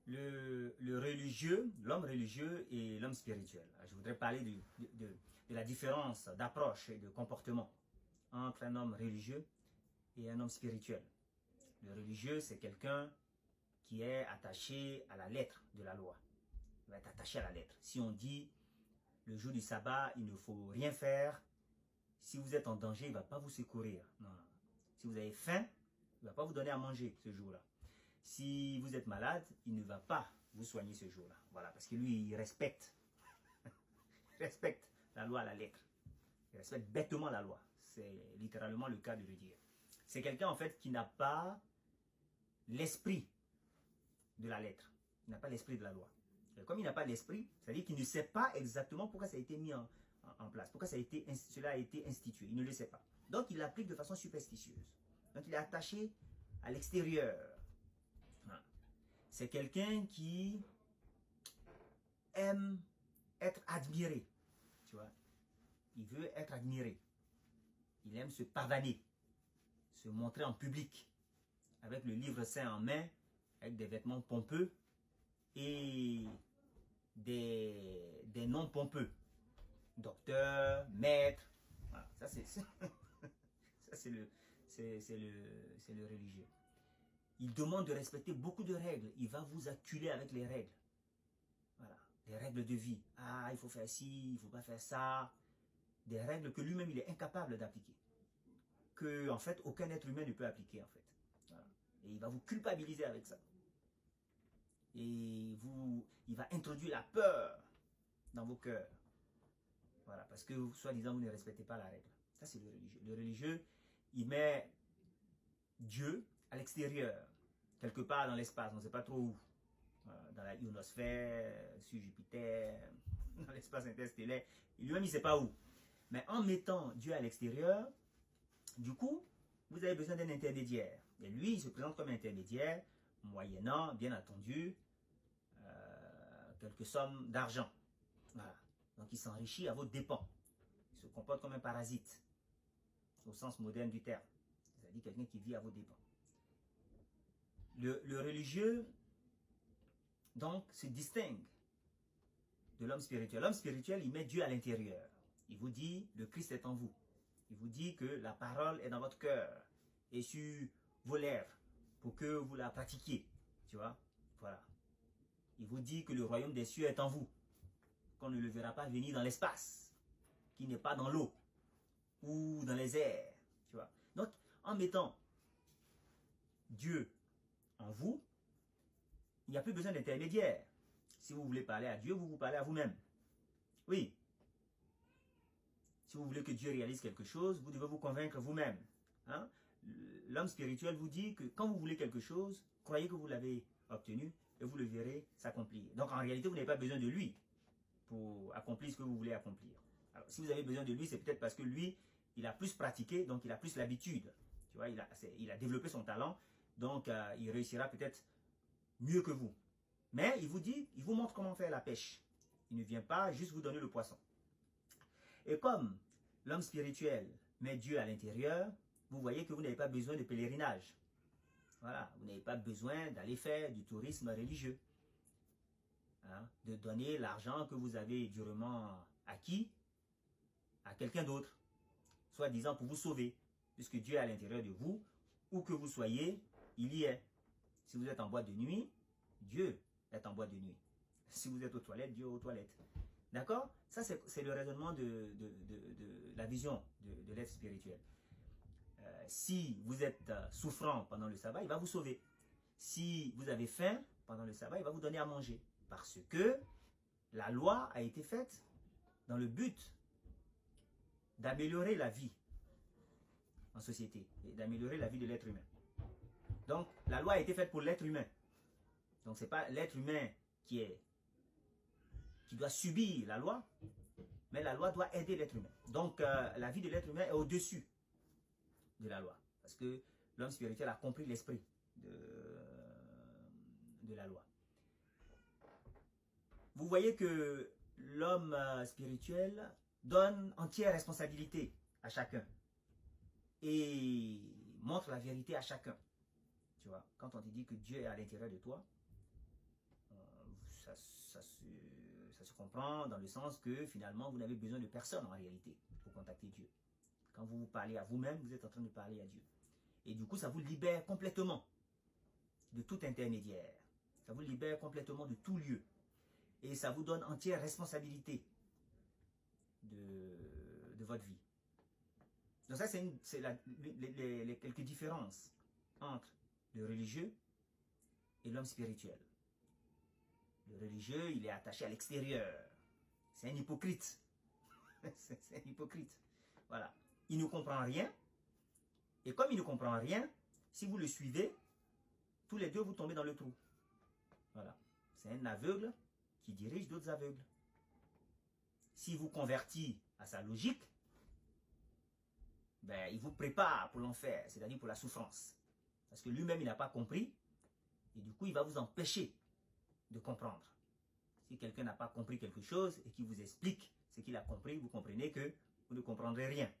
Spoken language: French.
le religieux, l'homme religieux et l'homme spirituel. Je voudrais parler de la différence d'approche et de comportement entre un homme religieux et un homme spirituel. Le religieux, c'est quelqu'un qui est attaché à la lettre de la loi. Il va être attaché à la lettre. Si on dit, le jour du sabbat, il ne faut rien faire, si vous êtes en danger, il ne va pas vous secourir. Non, non. Si vous avez faim, il ne va pas vous donner à manger ce jour-là. Si vous êtes malade, il ne va pas vous soigner ce jour-là. Voilà, parce que lui, il respecte la loi à la lettre. Il respecte bêtement la loi. C'est littéralement le cas de le dire. C'est quelqu'un, en fait, qui n'a pas l'esprit de la lettre. Il n'a pas l'esprit de la loi. Et comme il n'a pas l'esprit, c'est-à-dire qu'il ne sait pas exactement pourquoi ça a été mis en place, pourquoi cela a été institué. Il ne le sait pas. Donc, il l'applique de façon superstitieuse. Donc, il est attaché à l'extérieur. C'est quelqu'un qui aime être admiré. Tu vois, il veut être admiré. Il aime se pavaner, se montrer en public, avec le livre saint en main, avec des vêtements pompeux et des noms pompeux. Docteur, maître. Voilà, ça c'est le religieux. Il demande de respecter beaucoup de règles. Il va vous acculer avec les règles. Voilà, des règles de vie. Ah, il faut faire ci, il ne faut pas faire ça. Des règles que lui-même, il est incapable d'appliquer. Que, en fait, aucun être humain ne peut appliquer, en fait. Voilà. Et il va vous culpabiliser avec ça. Et il va introduire la peur dans vos cœurs. Voilà, parce que, soi-disant, vous ne respectez pas la règle. Ça, c'est le religieux. Le religieux, il met Dieu à l'extérieur, quelque part dans l'espace, on ne sait pas trop où. Dans la ionosphère, sur Jupiter, dans l'espace interstellaire. Lui-même, il ne sait pas où. Mais en mettant Dieu à l'extérieur, du coup, vous avez besoin d'un intermédiaire. Et lui, il se présente comme intermédiaire, moyennant, bien entendu, quelques sommes d'argent. Voilà. Donc, il s'enrichit à vos dépens. Il se comporte comme un parasite, au sens moderne du terme. C'est-à-dire quelqu'un qui vit à vos dépens. Le religieux, donc, se distingue de l'homme spirituel. L'homme spirituel, il met Dieu à l'intérieur. Il vous dit, le Christ est en vous. Il vous dit que la parole est dans votre cœur et sur vos lèvres pour que vous la pratiquiez. Tu vois? Voilà. Il vous dit que le royaume des cieux est en vous. Qu'on ne le verra pas venir dans l'espace, qui n'est pas dans l'eau ou dans les airs. Tu vois? Donc, en mettant Dieu en vous, il n'y a plus besoin d'intermédiaire. Si vous voulez parler à Dieu, vous parlez à vous-même. Oui. Si vous voulez que Dieu réalise quelque chose, vous devez vous convaincre vous-même. Hein? L'homme spirituel vous dit que quand vous voulez quelque chose, croyez que vous l'avez obtenu et vous le verrez s'accomplir. Donc en réalité, vous n'avez pas besoin de lui pour accomplir ce que vous voulez accomplir. Alors si vous avez besoin de lui, c'est peut-être parce que lui, il a plus pratiqué, donc il a plus l'habitude. Tu vois, il a développé son talent, donc il réussira peut-être mieux que vous. Mais il vous dit, il vous montre comment faire la pêche. Il ne vient pas juste vous donner le poisson. Et comme l'homme spirituel met Dieu à l'intérieur, vous voyez que vous n'avez pas besoin de pèlerinage. Voilà, vous n'avez pas besoin d'aller faire du tourisme religieux. Hein, de donner l'argent que vous avez durement acquis à quelqu'un d'autre, soi-disant pour vous sauver, puisque Dieu est à l'intérieur de vous, où que vous soyez, il y est. Si vous êtes en boîte de nuit, Dieu est en boîte de nuit. Si vous êtes aux toilettes, Dieu est aux toilettes. D'accord? Ça, c'est le raisonnement de la vision de l'être spirituel. Si vous êtes souffrant pendant le sabbat, il va vous sauver. Si vous avez faim pendant le sabbat, il va vous donner à manger. Parce que la loi a été faite dans le but d'améliorer la vie en société et d'améliorer la vie de l'être humain. Donc, la loi a été faite pour l'être humain. Donc, ce n'est pas l'être humain qui doit subir la loi, mais la loi doit aider l'être humain. Donc, la vie de l'être humain est au-dessus de la loi. Parce que l'homme spirituel a compris l'esprit de la loi. Vous voyez que l'homme spirituel donne entière responsabilité à chacun et montre la vérité à chacun. Tu vois, quand on te dit que Dieu est à l'intérieur de toi, se comprend dans le sens que finalement, vous n'avez besoin de personne en réalité pour contacter Dieu. Quand vous parlez à vous-même, vous êtes en train de parler à Dieu. Et du coup, ça vous libère complètement de tout intermédiaire. Ça vous libère complètement de tout lieu. Et ça vous donne entière responsabilité de votre vie. Donc ça, c'est les quelques différences entre le religieux et l'homme spirituel. Le religieux, il est attaché à l'extérieur. C'est un hypocrite. C'est un hypocrite. Voilà. Il ne comprend rien. Et comme il ne comprend rien, si vous le suivez, tous les deux, vous tombez dans le trou. Voilà. C'est un aveugle qui dirige d'autres aveugles. S'il vous convertit à sa logique, ben, il vous prépare pour l'enfer, c'est-à-dire pour la souffrance. Parce que lui-même, il n'a pas compris. Et du coup, il va vous empêcher de comprendre. Si quelqu'un n'a pas compris quelque chose et qu'il vous explique ce qu'il a compris, vous comprenez que vous ne comprendrez rien.